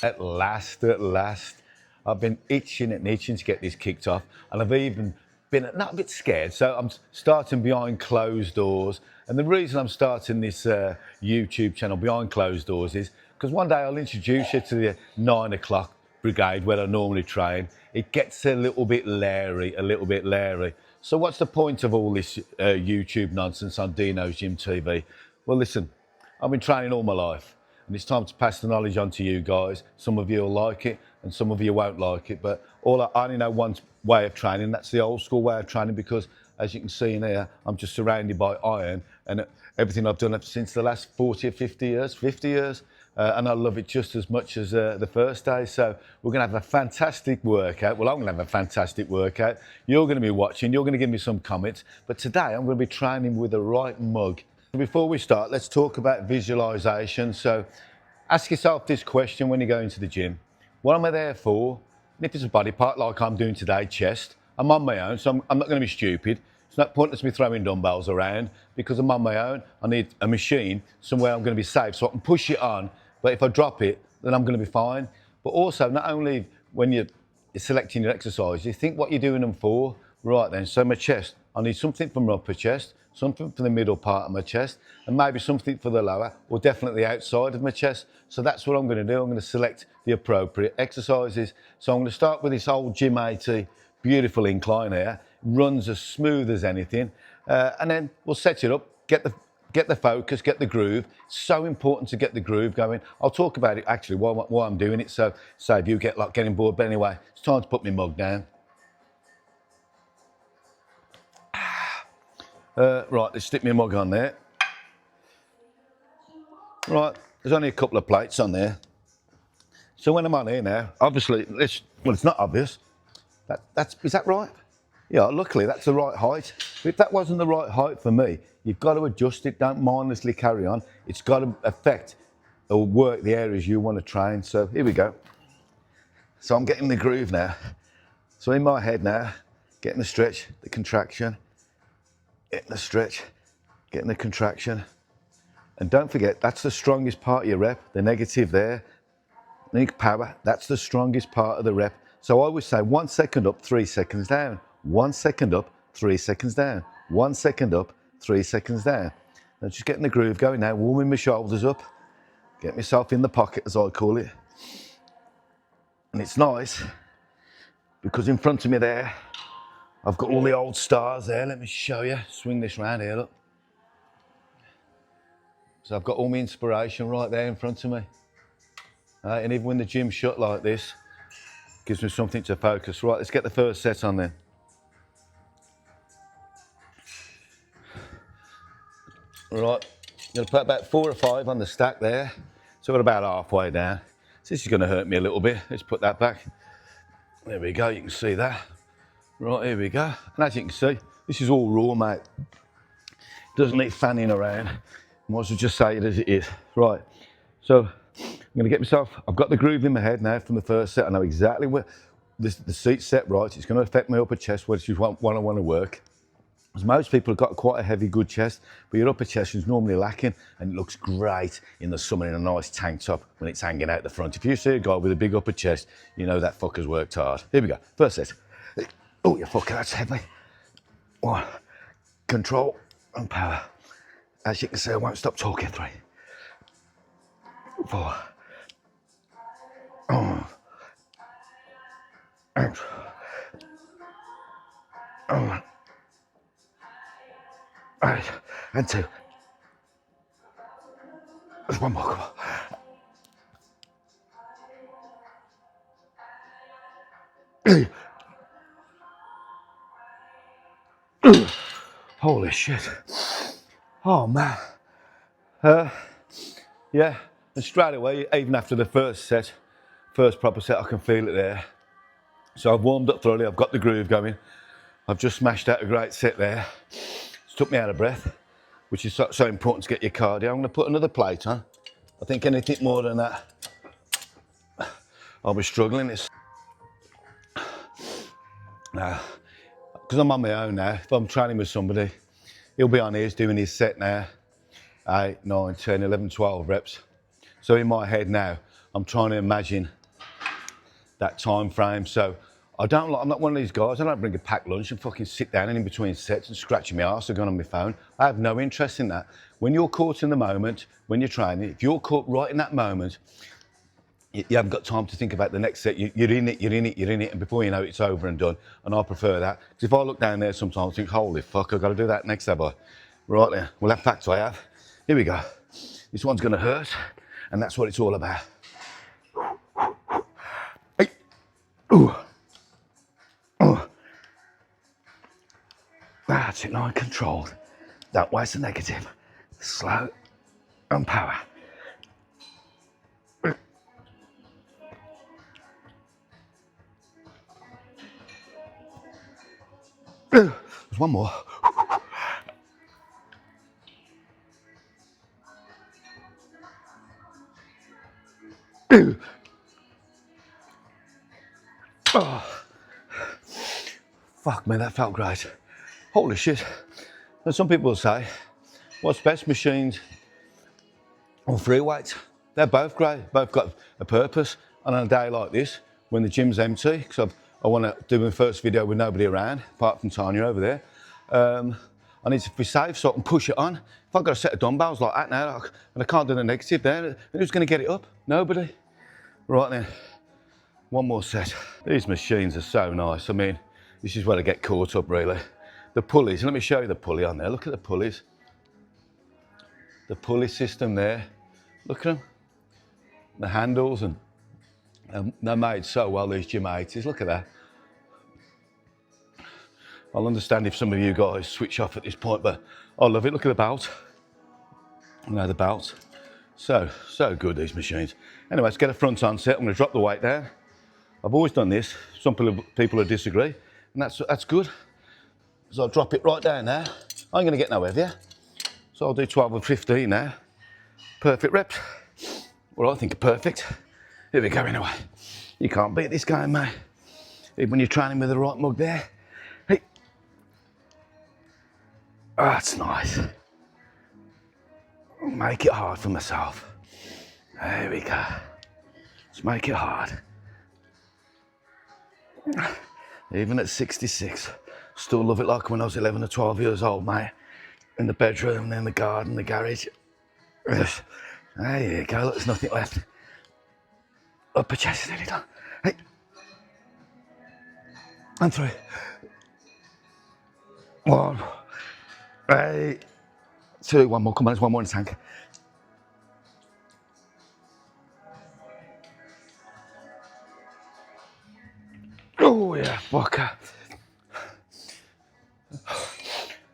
At last, I've been itching and itching to get this kicked off, and I've even been not a bit scared. So I'm starting behind closed doors, and the reason I'm starting this YouTube channel behind closed doors is because one day I'll introduce you to the 9 o'clock brigade where I normally train. It gets a little bit leery, So what's the point of all this YouTube nonsense on Dino's Gym TV? Well, listen, I've been training all my life, and it's time to pass the knowledge on to you guys. Some of you will like it, and some of you won't like it, but I only know one way of training. That's the old school way of training, because as you can see in here, I'm just surrounded by iron, and everything I've done since the last 40 or 50 years, and I love it just as much as the first day. So we're going to have a fantastic workout. Well, I'm going to have a fantastic workout. You're going to be watching. You're going to give me some comments. But today I'm going to be training with the right mug. Before we start, let's talk about visualization. So ask yourself this question when you go into the gym. What am I there for? And if it's a body part like I'm doing today, chest, I'm on my own, so I'm not going to be stupid. It's not pointless me throwing dumbbells around because I'm on my own. I need a machine somewhere I'm going to be safe so I can push it on. But if I drop it, then I'm going to be fine. But also, not only when you're selecting your exercise, you think what you're doing them for. Right then, so my chest, I need something for my upper chest, something for the middle part of my chest, and maybe something for the lower, or definitely outside of my chest. So that's what I'm going to do. I'm going to select the appropriate exercises. So I'm going to start with this old Gym 80 beautiful incline here. Runs as smooth as anything, and then we'll set it up, get the focus, get the groove. So important to get the groove going. I'll talk about it actually while I'm doing it, so save you getting bored. But anyway, it's time to put my mug down. Right, let's stick my mug on there. Right, there's only a couple of plates on there. So when I'm on here now, obviously, well, it's not obvious. Is that right? Yeah, luckily that's the right height. But if that wasn't the right height for me, you've got to adjust it. Don't mindlessly carry on. It's got to affect or work the areas you want to train. So here we go. So I'm getting the groove now. So in my head now, getting the stretch, the contraction, getting the stretch, getting the contraction. And don't forget, that's the strongest part of your rep, the negative there. Think power, that's the strongest part of the rep. So I always say 1 second up, 3 seconds down. 1 second up, 3 seconds down. 1 second up, 3 seconds down. I'm just getting the groove going now, warming my shoulders up, get myself in the pocket, as I call it. And it's nice because in front of me there, I've got all the old stars there. Let me show you. Swing this round here, look. So I've got all my inspiration right there in front of me. And even when the gym's shut like this, gives me something to focus. Right, let's get the first set on then. Right, I'm going to put about 4 or 5 on the stack there. So we're about halfway down. So this is going to hurt me a little bit. Let's put that back. There we go, you can see that. Right, here we go. And as you can see, this is all raw, mate. Doesn't need fanning around. Might as well just say it as it is. Right, so I'm going to get myself, I've got the groove in my head now from the first set. I know exactly where the seat's set right. It's going to affect my upper chest, which is what I want to work. As most people have got quite a heavy, good chest, but your upper chest is normally lacking, and it looks great in the summer in a nice tank top when it's hanging out the front. If you see a guy with a big upper chest, you know that fucker's worked hard. Here we go, first set. Oh, you fucker, that's heavy. 1, control and power. As you can see, I won't stop talking. 3, 4, 8, 8, and 2. There's one more, come on. Holy shit. Oh man. Yeah, and straight away, even after the first proper set, I can feel it there. So I've warmed up thoroughly, I've got the groove going. I've just smashed out a great set there. It's took me out of breath, which is so important to get your cardio. I'm going to put another plate on. I think anything more than that, I'll be struggling. Now, because I'm on my own now, if I'm training with somebody, he'll be on his doing his set now, 8, 9, 10, 11, 12 reps. So in my head now, I'm trying to imagine that time frame. So I'm not one of these guys, I don't bring a packed lunch and fucking sit down in between sets and scratching my arse or going on my phone. I have no interest in that. When you're caught in the moment, when you're training, if you're caught right in that moment, you haven't got time to think about the next set. You're in it, and before you know it, it's over and done. And I prefer that. Because if I look down there sometimes, I think, holy fuck, I've got to do that next, have I? Right there. Well, that fact I have. Here we go. This one's going to hurt, and that's what it's all about. Hey. Ooh. Oh. That's it, now controlled. Don't waste the negative. Slow and power. There's one more. Oh. Fuck me, that felt great. Holy shit. And some people say, what's best, machines or free weights? They're both great, both got a purpose. And on a day like this, when the gym's empty, because I want to do my first video with nobody around, apart from Tanya over there, I need to be safe so I can push it on. If I've got a set of dumbbells like that now, and I can't do the negative there, then who's going to get it up? Nobody. Right then, one more set. These machines are so nice. I mean, this is where I get caught up really. The pulleys, let me show you the pulley on there. Look at the pulleys. The pulley system there. Look at them. The handles, and they're made so well, these gym 80s. Look at that. I'll understand if some of you guys switch off at this point, but I love it. Look at the belt. You know, the belt. So good, these machines. Anyway, let's get a front on set. I'm going to drop the weight down. I've always done this. Some people will disagree, and that's good. So I'll drop it right down there. I ain't going to get no heavier. So I'll do 12 or 15 now. Perfect reps. Well, I think perfect. Here we go anyway. You can't beat this guy, mate. Even when you're training with the right mug there. Hey. Oh, that's nice. Make it hard for myself. There we go. Let's make it hard. Even at 66, still love it like when I was 11 or 12 years old, mate. In the bedroom, in the garden, the garage. There you go, look, there's nothing left. Upper chest is nearly done. Hey. And 3. 1. Hey. 2, one more, come on, there's one more in the tank. Oh yeah, fucker.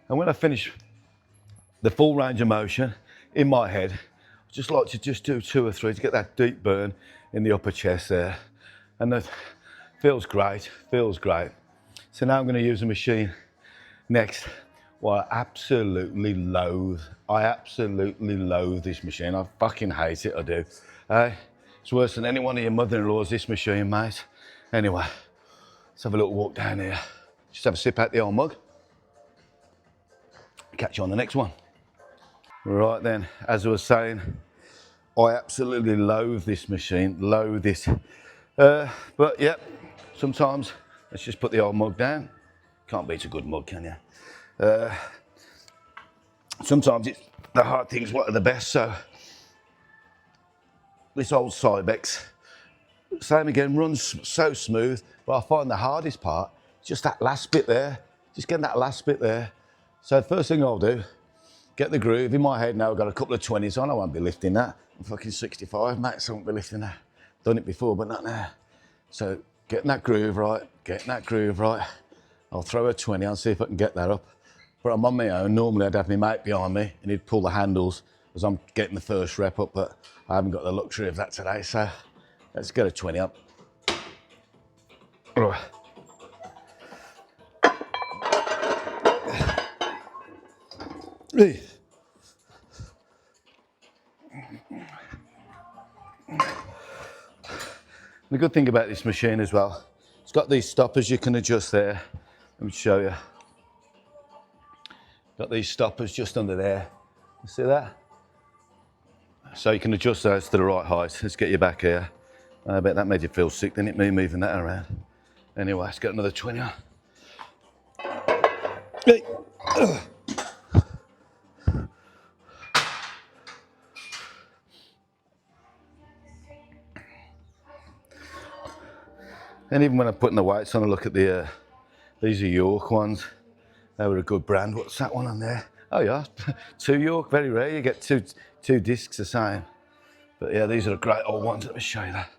And when I finish the full range of motion in my head, I just like to just do 2 or 3 to get that deep burn in the upper chest there. And that feels great, feels great. So now I'm going to use a machine next. Well, I absolutely loathe this machine. I fucking hate it, I do. It's worse than any one of your mother-in-laws, this machine, mate. Anyway, let's have a little walk down here. Just have a sip out the old mug. Catch you on the next one. Right then, as I was saying, I absolutely loathe this machine, loathe this. But yeah, sometimes, let's just put the old mug down. Can't beat a good mug, can you? Sometimes the hard things what are the best, so this old Cybex, same again, runs so smooth, but I find the hardest part, just that last bit there, just getting that last bit there. So the first thing I'll do, get the groove. In my head now, I've got a couple of 20s on, I won't be lifting that. I'm fucking 65, mate, so I won't be lifting that. Done it before, but not now. So getting that groove right, I'll throw a 20 on, see if I can get that up. But I'm on my own. Normally I'd have my mate behind me and he'd pull the handles as I'm getting the first rep up, but I haven't got the luxury of that today, so let's get a 20 up. Right. The good thing about this machine as well, it's got these stoppers you can adjust there. Let me show you. Got these stoppers just under there. You see that? So you can adjust those to the right height. Let's get you back here. I bet that made you feel sick, didn't it, me moving that around? Anyway, let's get another 20 on. Hey. And even when I'm putting the weights on, I look at the, these are York ones. They were a good brand. What's that one on there? Oh yeah, 2 York, very rare. You get two discs the same. But yeah, these are the great old ones. Let me show you that.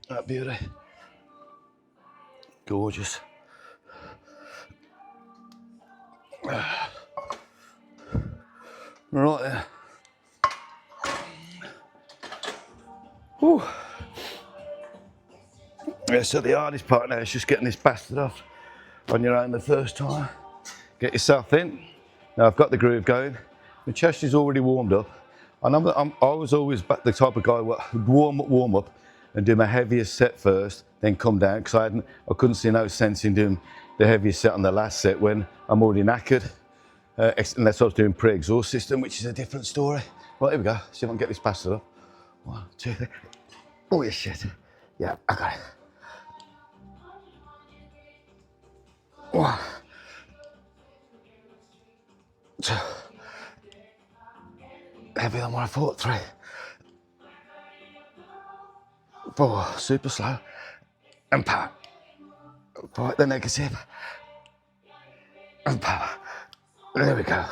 That beauty. Gorgeous. Right there. Whew. Yeah, so the hardest part now is just getting this bastard off on your own the first time. Get yourself in. Now I've got the groove going. My chest is already warmed up. And I was always the type of guy who would warm up and do my heaviest set first, then come down, because I couldn't see no sense in doing the heaviest set on the last set when I'm already knackered, unless I was doing pre-exhaust system, which is a different story. Right, here we go. See if I can get this bastard up. 1, 2, 3. Oh, yeah, shit. Yeah, I got it. 1, 2. Heavier than what I thought. 3, 4. Super slow. And power. 5, the negative. And power. There we go.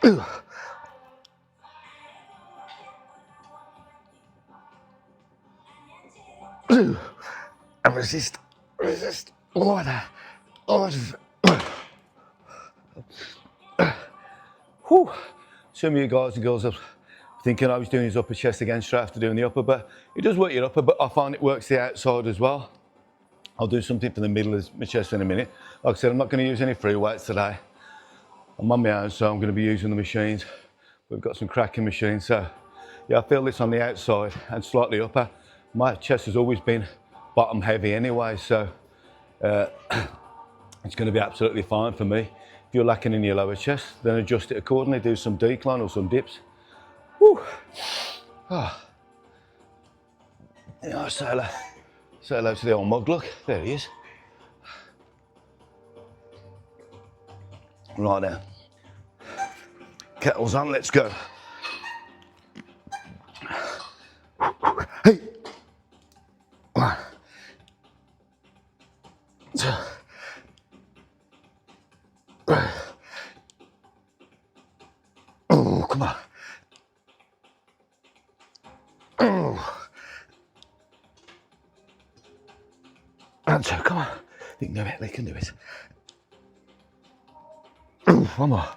Ooh. Ooh. And resist. Like that. Whew. Some of you guys and girls are thinking I was doing his upper chest again straight after doing the upper, but it does work your upper, but I find it works the outside as well. I'll do something for the middle of my chest in a minute. Like I said, I'm not going to use any free weights today. I'm on my own, so I'm going to be using the machines. We've got some cracking machines, so yeah, I feel this on the outside and slightly upper. My chest has always been bottom heavy anyway, so it's going to be absolutely fine for me. If you're lacking in your lower chest, then adjust it accordingly, do some decline or some dips. Woo. Oh. Yeah, say hello to the old mug, look, there he is. Right now, kettle's on, let's go. Hey. 1, 2, 3. Oh, come on. Oh. And 2, come on. You can do it, they can do it. Oh, 1 more.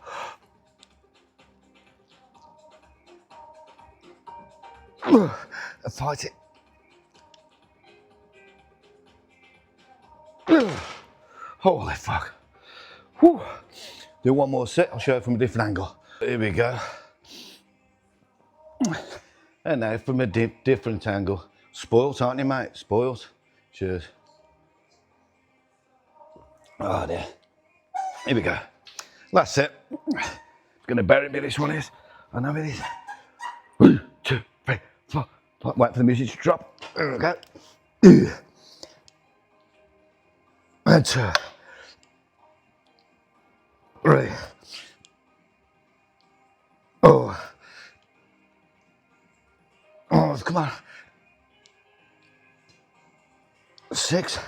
Fight it. Holy fuck. Whew. Do 1 more set, I'll show you from a different angle. Here we go. And now from a different angle. Spoilt, aren't you, mate? Spoilt. Cheers. Oh dear. Here we go. Last set. It's going to bury me, this one is. I know it is. 1, 2, 3, 4. Wait for the music to drop. There we go. And 2, 3. Oh. Oh, come on. 6.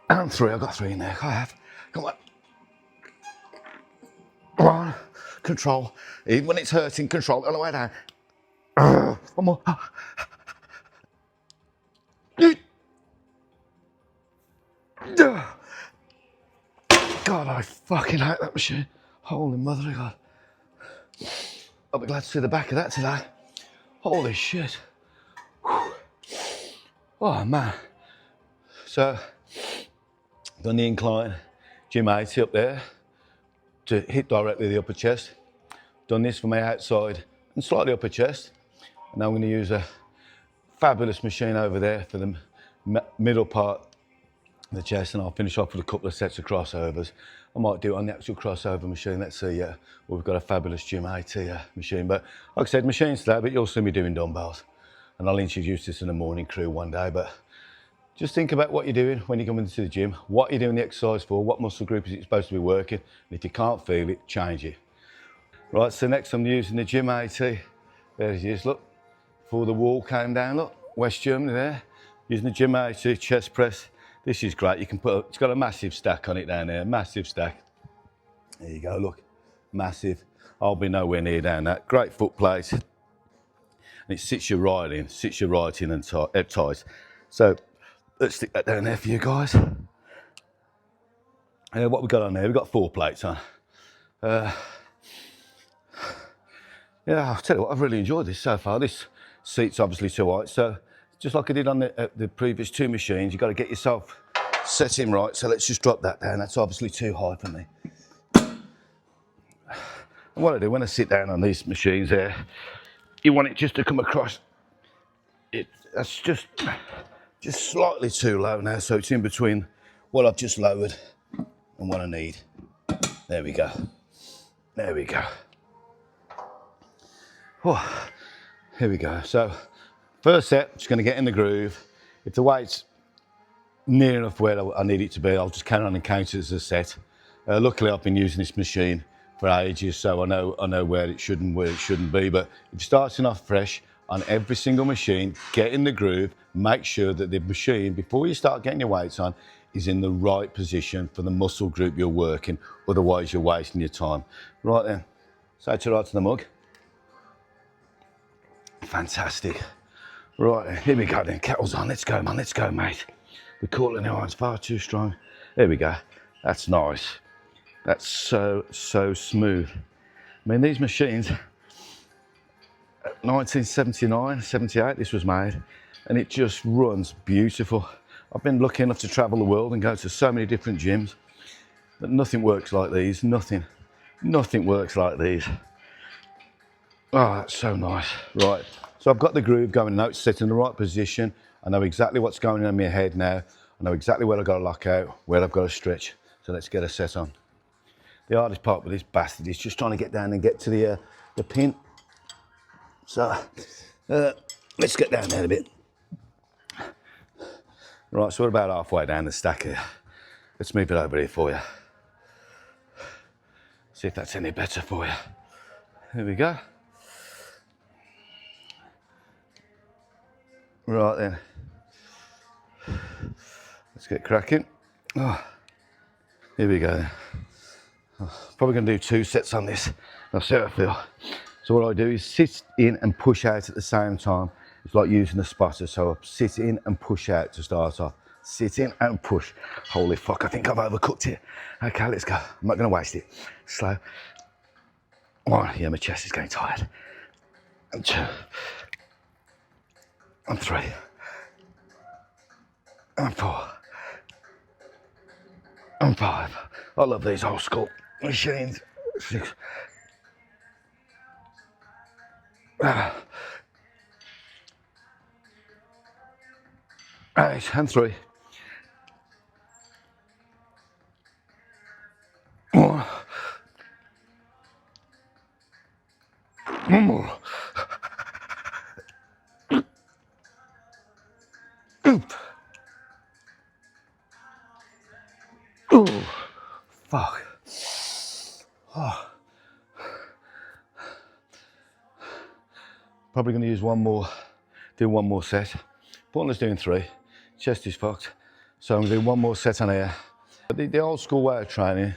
And 3. I've got 3 in there. I have. Come on. 1. Control. Even when it's hurting, control it on the way down. 1 more. God, I fucking hate that machine. Holy mother of God. I'll be glad to see the back of that today. Holy shit. Whew. Oh man. So, done the incline, gym 80 up there to hit directly the upper chest. Done this for my outside and slightly upper chest. And now I'm going to use a fabulous machine over there for the middle part the chest, and I'll finish off with a couple of sets of crossovers. I might do it on the actual crossover machine. Let's see, well, we've got a fabulous Gym 80 machine, but like I said, machines today, but you'll see me doing dumbbells, and I'll introduce this in the morning crew one day. But just think about what you're doing when you come into the gym, what you're doing the exercise for, what muscle group is it supposed to be working, and if you can't feel it, change it. Right, so next I'm using the Gym 80. There it is, look, before the wall came down, look, West Germany there, using the Gym 80 chest press. This is great. You can put, it's got a massive stack on it down there, massive stack. There you go, look, massive. I'll be nowhere near down that. Great foot plate. And it sits you right in, and tight. So let's stick that down there for you guys. What we got on there, we've got 4 plates on. Yeah, I'll tell you what, I've really enjoyed this so far. This seat's obviously too high, so just like I did on the previous 2 machines, you've got to get yourself set in right. So let's just drop that down. That's obviously too high for me. And what I do when I sit down on these machines there, you want it just to come across. That's just slightly too low now, so it's in between what I've just lowered and what I need. There we go. There we go. Oh, here we go. So first set, just going to get in the groove. If the weight's near enough where I need it to be, I'll just carry on and count it as a set. Luckily, I've been using this machine for ages, so I know where it should and where it shouldn't be. But if you're starting off fresh on every single machine, get in the groove. Make sure that the machine, before you start getting your weights on, is in the right position for the muscle group you're working. Otherwise, you're wasting your time. Right then, say to right to the mug. Fantastic. Right, here we go then, kettle's on. Let's go, man, let's go, mate. The cooling iron's far too strong. There we go. That's nice. That's so smooth. I mean, these machines, 1979, 78, this was made, and it just runs beautiful. I've been lucky enough to travel the world and go to so many different gyms, but nothing works like these, nothing works like these. Oh, that's so nice. Right, so I've got the groove going now, it's set in the right position. I know exactly what's going on in my head now. I know exactly where I've got to lock out, where I've got to stretch. So let's get a set on. The hardest part with this bastard is just trying to get down and get to the pin. So let's get down there a bit. Right, so we're about halfway down the stack here. Let's move it over here for you. See if that's any better for you. Here we go. Right then, let's get cracking. Oh, here we go. Probably going to do 2 sets on this. I'll see how I feel. So what I do is sit in and push out at the same time. It's like using a spotter. So I sit in and push out to start off. Sit in and push. Holy fuck, I think I've overcooked it. Okay, let's go. I'm not going to waste it. Slow. 1, yeah, my chest is getting tired. And 2. And 3. And 4. And 5. I love these old school machines. 6. 8 and 3. 1. One more. Oh, fuck. Oh. Probably going to use one more, do one more set. Pointless doing 3. Chest is fucked. So I'm going to do one more set on here. The old school way of training,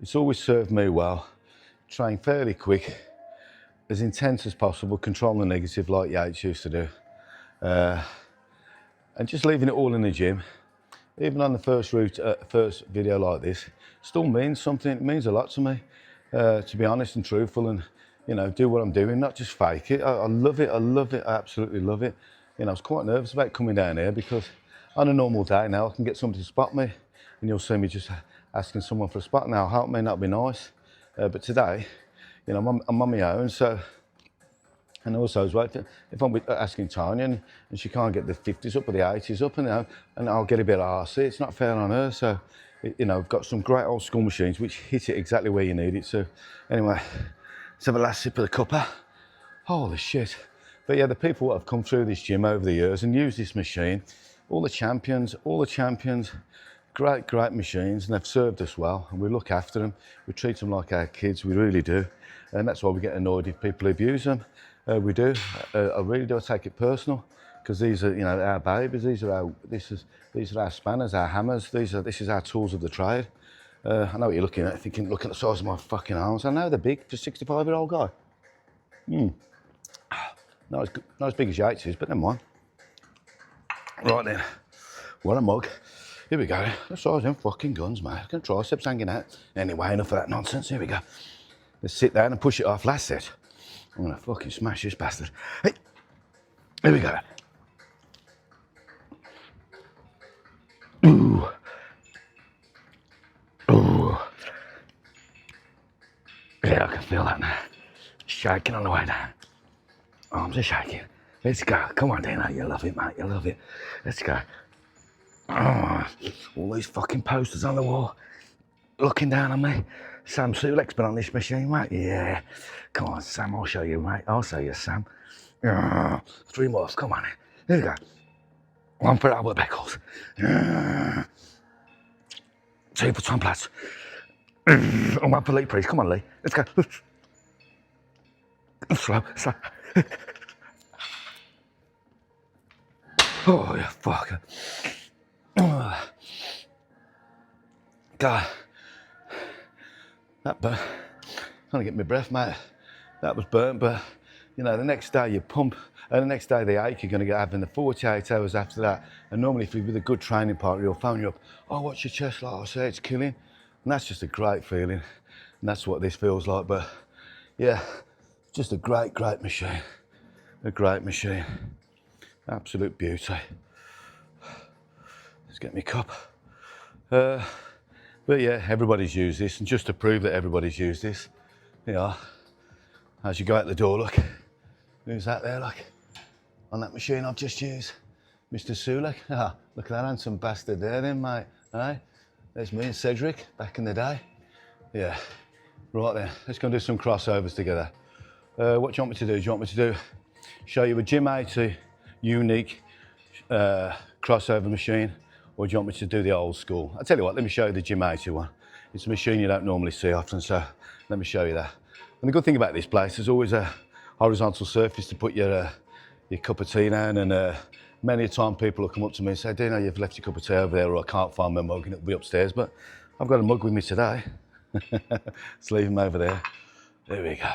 it's always served me well. Train fairly quick, as intense as possible, control the negative like Yates used to do. And just leaving it all in the gym. Even on the first video like this, still means something. It means a lot to me, to be honest and truthful, and do what I'm doing, not just fake it. I love it. I love it. I absolutely love it. I was quite nervous about coming down here because on a normal day now I can get somebody to spot me, and you'll see me just asking someone for a spot now. Help me, that'd be nice. But today, I'm on my own, so And also as well, if I'm asking Tanya and she can't get the 50s up or the 80s up, and I'll get a bit of RC, it's not fair on her. So, I've got some great old school machines which hit it exactly where you need it to. Anyway, let's have a last sip of the cuppa. Holy shit. But yeah, the people that have come through this gym over the years and used this machine, all the champions, great machines, and they've served us well, and we look after them. We treat them like our kids, we really do. And that's why we get annoyed if people abuse them. We do. I really do take it personal, because these are, our babies. These are our spanners, our hammers. This is our tools of the trade. I know what you're looking at, thinking, look at the size of my fucking arms. I know they're big for a 65-year-old guy. Not as big as Yates's, but never mind. Right then, what a mug. Here we go. The size of them fucking guns, mate. Got triceps hanging out. Anyway, enough of that nonsense. Here we go. Let's sit down and push it off. Last set. I'm gonna fucking smash this bastard. Hey, here we go. Ooh. Ooh. Yeah, I can feel that now. Shaking on the way down. Arms are shaking. Let's go. Come on, Dino. You love it, mate. You love it. Let's go. Oh, all these fucking posters on the wall looking down on me. Sam Sulek's been on this machine, mate. Yeah. Come on, Sam, I'll show you, mate. I'll show you, Sam. 3 more. Come on. Here we go. 1 for Albert Beckles. 2 for Tom Platts. And 1 for Lee Priest. Come on, Lee. Let's go. Slow. Oh, you fucker. God. That burnt. Trying to get my breath, mate. That was burnt, but the next day you pump, and the next day the ache you're going to have in the 48 hours after that. And normally, if you're with a good training partner, he'll phone you up. Oh, what's your chest like? I say it's killing, and that's just a great feeling, and that's what this feels like. But yeah, just a great machine, a great machine, absolute beauty. Let's get me cup. But yeah, everybody's used this, and just to prove that everybody's used this, as you go out the door, look, who's that there, look, on that machine I've just used, Mr. Sulek. Look at that handsome bastard there then, mate, eh? There's me and Cedric, back in the day. Yeah, right then, let's go and do some crossovers together. What do you want me to do? Do you want me to show you a Gym 80 unique crossover machine, or do you want me to do the old school? I'll tell you what, let me show you the Gym 80 one. It's a machine you don't normally see often, so let me show you that. And the good thing about this place, there's always a horizontal surface to put your cup of tea down, and many a time people will come up to me and say, Dino, you've left your cup of tea over there, or I can't find my mug, and it'll be upstairs, but I've got a mug with me today. Let's leave him over there. There we go.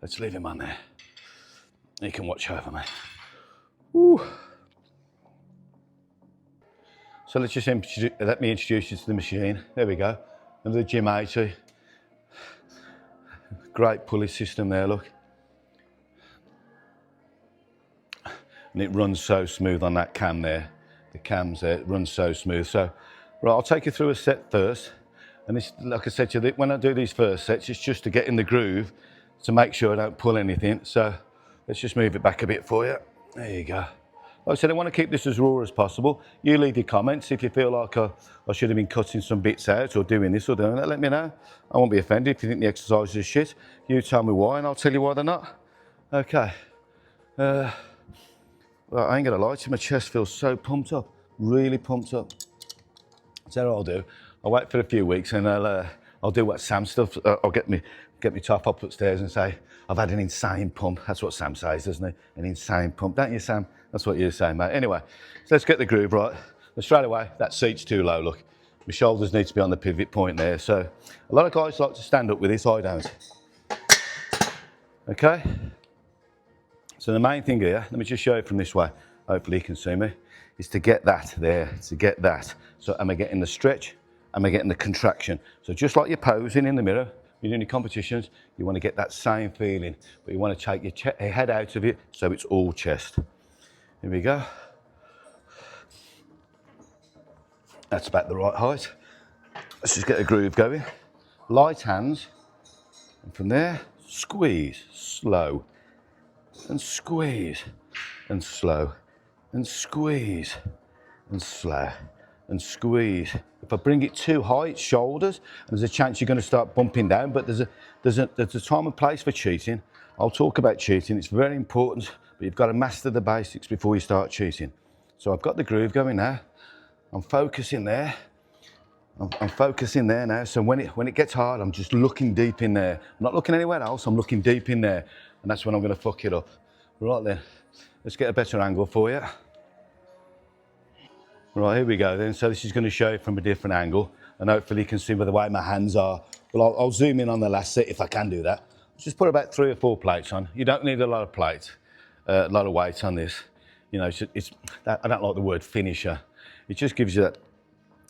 Let's leave him on there. You can watch over me. Woo. So let's just let me introduce you to the machine. There we go. And the Gym 80. Great pulley system there, look. And it runs so smooth on that cam there. The cams there, it runs so smooth. So, right, I'll take you through a set first. And this, like I said to you, when I do these first sets, it's just to get in the groove, to make sure I don't pull anything. So let's just move it back a bit for you. There you go. Like I said, I want to keep this as raw as possible. You leave your comments if you feel like I should have been cutting some bits out or doing this or doing that. Let me know. I won't be offended if you think the exercises are shit. You tell me why and I'll tell you why they're not. Okay. Well, I ain't gonna lie to you, my chest feels so pumped up, really pumped up. So what I'll do, I'll wait for a few weeks and I'll do what Sam stuff. I'll get me top up upstairs and say, I've had an insane pump. That's what Sam says, doesn't he? An insane pump, don't you, Sam? That's what you're saying, mate. Anyway, so let's get the groove right. And straight away, that seat's too low, look. My shoulders need to be on the pivot point there. So a lot of guys like to stand up with this, I don't. Okay? So the main thing here, let me just show you from this way, hopefully you can see me, is to get that there, to get that. So am I getting the stretch? Am I getting the contraction? So just like you're posing in the mirror, you're doing your competitions, you want to get that same feeling, but you want to take your head out of it so it's all chest. Here we go. That's about the right height. Let's just get the groove going. Light hands, and from there, squeeze, slow. and squeeze, and slow, and squeeze, and slow, and squeeze. If I bring it too high, it's shoulders, and there's a chance you're going to start bumping down, but there's a time and place for cheating. I'll talk about cheating, it's very important, but you've got to master the basics before you start cheating. So I've got the groove going now, I'm focusing there, I'm focusing there now, so when it gets hard, I'm just looking deep in there. I'm not looking anywhere else, I'm looking deep in there, and that's when I'm going to fuck it up. Right then, let's get a better angle for you. Right, here we go then. So this is going to show you from a different angle, and hopefully you can see where the way my hands are. Well, I'll zoom in on the last set if I can do that. Just put about 3 or 4 plates on. You don't need a lot of plates, a lot of weight on this. You know, I don't like the word finisher. It just gives you that,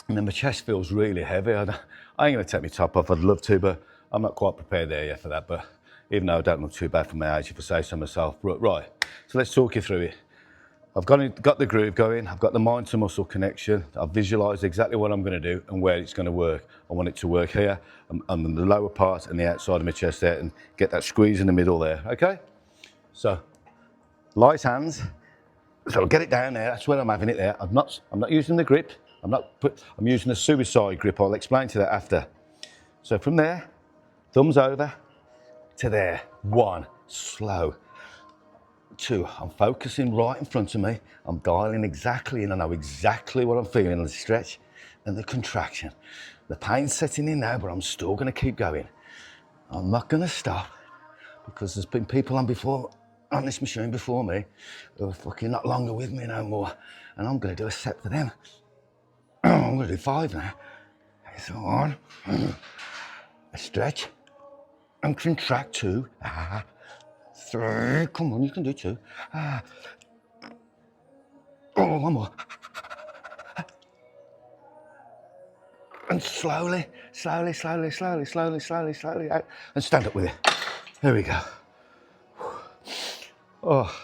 and then my chest feels really heavy. I ain't going to take my top off, I'd love to, but I'm not quite prepared there yet for that. But even though I don't look too bad for my age, if I say so myself. Right, so let's talk you through it. I've got the groove going, I've got the mind to muscle connection, I've visualised exactly what I'm going to do and where it's going to work. I want it to work here, on the lower part and the outside of my chest there, and get that squeeze in the middle there, okay? So, light hands, so I'll get it down there, that's where I'm having it there. I'm not using the grip, I'm using a suicide grip, I'll explain to that after. So from there, thumbs over to there, 1, slow. 2, I'm focusing right in front of me. I'm dialing exactly in. I know exactly what I'm feeling, the stretch and the contraction. The pain's setting in now, but I'm still going to keep going. I'm not going to stop, because there's been people on this machine before me who are fucking not longer with me no more. And I'm going to do a set for them. I'm going to do 5 now. So 1, a stretch and contract 2. 3, come on, you can do 2. Oh, 1 more. And slowly out, and stand up with it. There we go. Oh,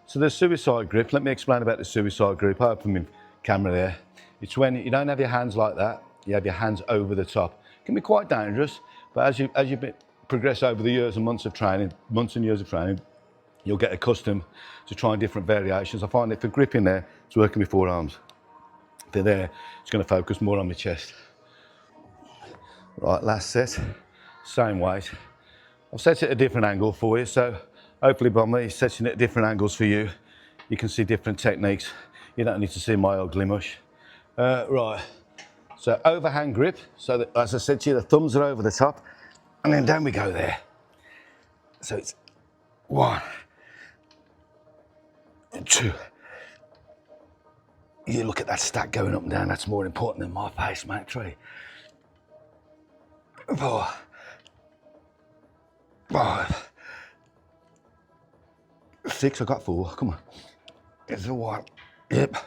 so the suicide grip, let me explain about the suicide grip. I open my camera there. It's when you don't have your hands like that, you have your hands over the top. It can be quite dangerous, but as you progress over the years and months and years of training, you'll get accustomed to trying different variations. I find that for gripping there, it's working with 4 arms. If they're there, it's going to focus more on my chest. Right, last set, same weight. I've set it at a different angle for you, so hopefully by me setting it at different angles for you, you can see different techniques. You don't need to see my ugly mush. Right, so overhand grip, so that, as I said to you, the thumbs are over the top, and then down we go there. So it's 1, 2. You look at that stack going up and down, that's more important than my face, mate. 3, 4, 5, 6, I got 4, come on. There's a 1, yep.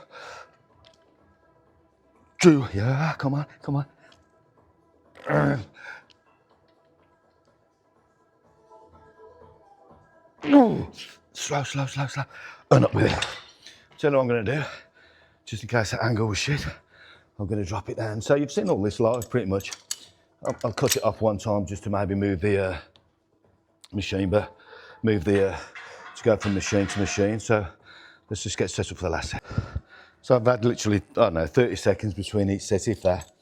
2, yeah, come on. Slow, and up with it. Tell you what I'm going to do, just in case that angle was shit, I'm going to drop it down. So you've seen all this live pretty much. I'll cut it off one time just to maybe move the machine, but to go from machine to machine. So let's just get set up for the last set. So I've had literally, I don't know, 30 seconds between each set, if that.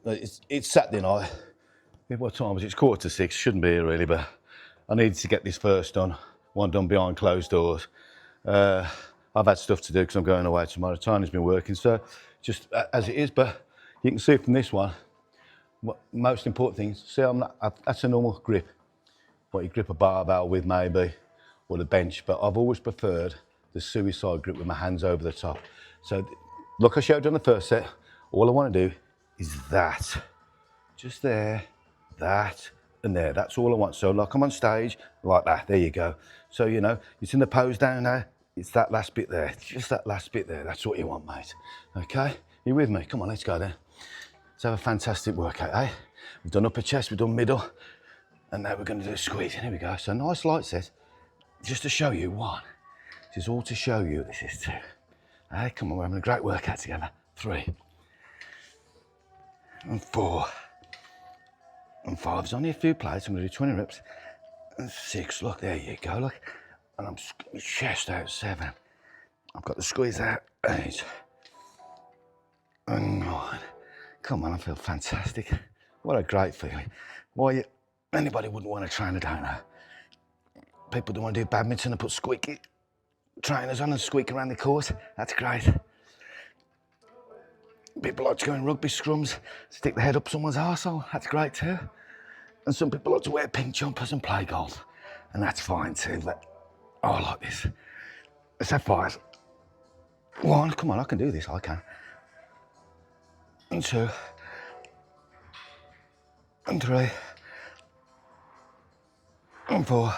It's Saturday night. What time is it? It's 5:45, shouldn't be here really, but I needed to get this first done. One done behind closed doors. I've had stuff to do because I'm going away tomorrow. Tiny's been working, so just as it is, but you can see from this one, most important things, see that's a normal grip. What you grip a barbell with maybe, or the bench, but I've always preferred the suicide grip with my hands over the top. So look, I showed you on the first set, all I want to do is that. Just there, that, and there. That's all I want. So like I'm on stage, like that, there you go. So you know, it's in the pose down there, it's that last bit there, just that last bit there. That's what you want, mate. Okay, you with me? Come on, let's go then. Let's have a fantastic workout, eh? We've done upper chest, we've done middle, and now we're going to do a squeeze. Here we go. So nice light set, just to show you 1. This is all to show you. This is 2. Hey, come on, we're having a great workout together. 3, and 4, and 5. There's only a few plates. I'm going to do 20 reps. And 6. Look, there you go. Look, And I'm my chest out 7. I've got the squeeze out 8 and 9. Come on, I feel fantastic. What a great feeling. Why anybody wouldn't want to train a Dino. People don't want to do badminton and put squeaky trainers on and squeak around the court. That's great. People like to go in rugby scrums, stick the head up someone's arsehole. That's great too. And some people like to wear pink jumpers and play golf. And that's fine too. But I like this. Let's have 5. 1, come on, I can do this, I can. And 2. And 3. And 4.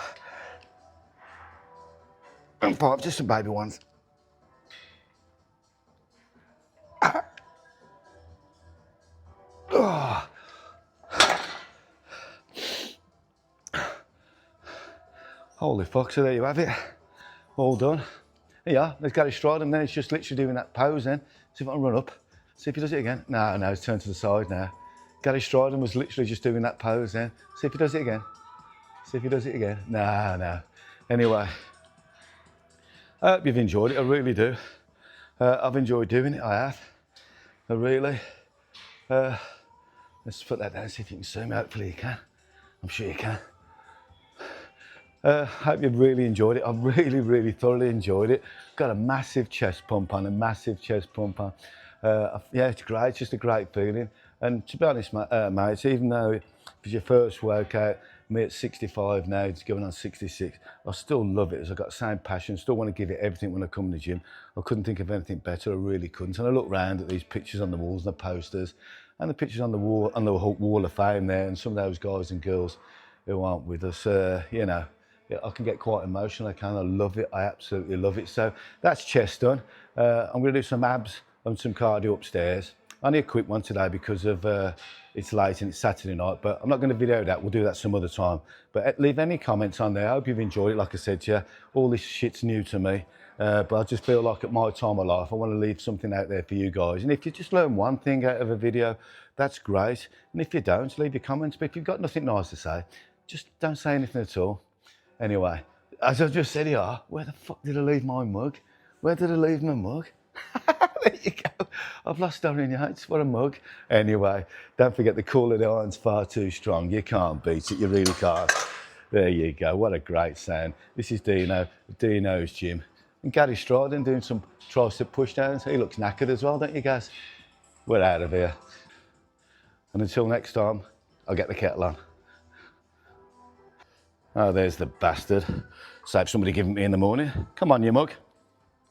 And 5, just some baby ones. Oh. Holy fuck, so there you have it. All done. Yeah, there's Gary Stride, and then it's just literally doing that pose then. See if I can run up. See if he does it again. No, it's turned to the side now. Gary Stride was literally just doing that pose then. See if he does it again. See if he does it again. No. Anyway, I hope you've enjoyed it, I really do. I've enjoyed doing it, I have. I really. Let's put that down, see if you can see me. Hopefully you can. I'm sure you can. Hope you've really enjoyed it. I've really thoroughly enjoyed it. Got a massive chest pump on, yeah, it's great. It's just a great feeling. And to be honest, mates, even though it's your first workout, me at 65 now, it's going on 66, I still love it. I've got the same passion, still want to give it everything when I come to the gym. I couldn't think of anything better, I really couldn't. And I look round at these pictures on the walls and the posters, and the pictures on the wall of fame there, and some of those guys and girls who aren't with us, you know, yeah, I can get quite emotional, I love it, I absolutely love it. So that's chest done. I'm gonna do some abs and some cardio upstairs. Only a quick one today because of it's late and it's Saturday night, but I'm not going to video that. We'll do that some other time. But leave any comments on there. I hope you've enjoyed it. Like I said to you, all this shit's new to me, but I just feel like at my time of life, I want to leave something out there for you guys. And if you just learn one thing out of a video, that's great. And if you don't, leave your comments. But if you've got nothing nice to say, just don't say anything at all. Anyway, as I just said here, where the fuck did I leave my mug? Where did I leave my mug? There you go. I've lost It's what a mug. Anyway, don't forget the Call of the Iron's far too strong. You can't beat it. You really can't. There you go. What a great sound. This is Dino, Dino's gym. And Gary Striden doing some tricep pushdowns. He looks knackered as well, don't you guys? We're out of here. And until next time, I'll get the kettle on. Oh, there's the bastard. Save somebody giving me in the morning. Come on, you mug.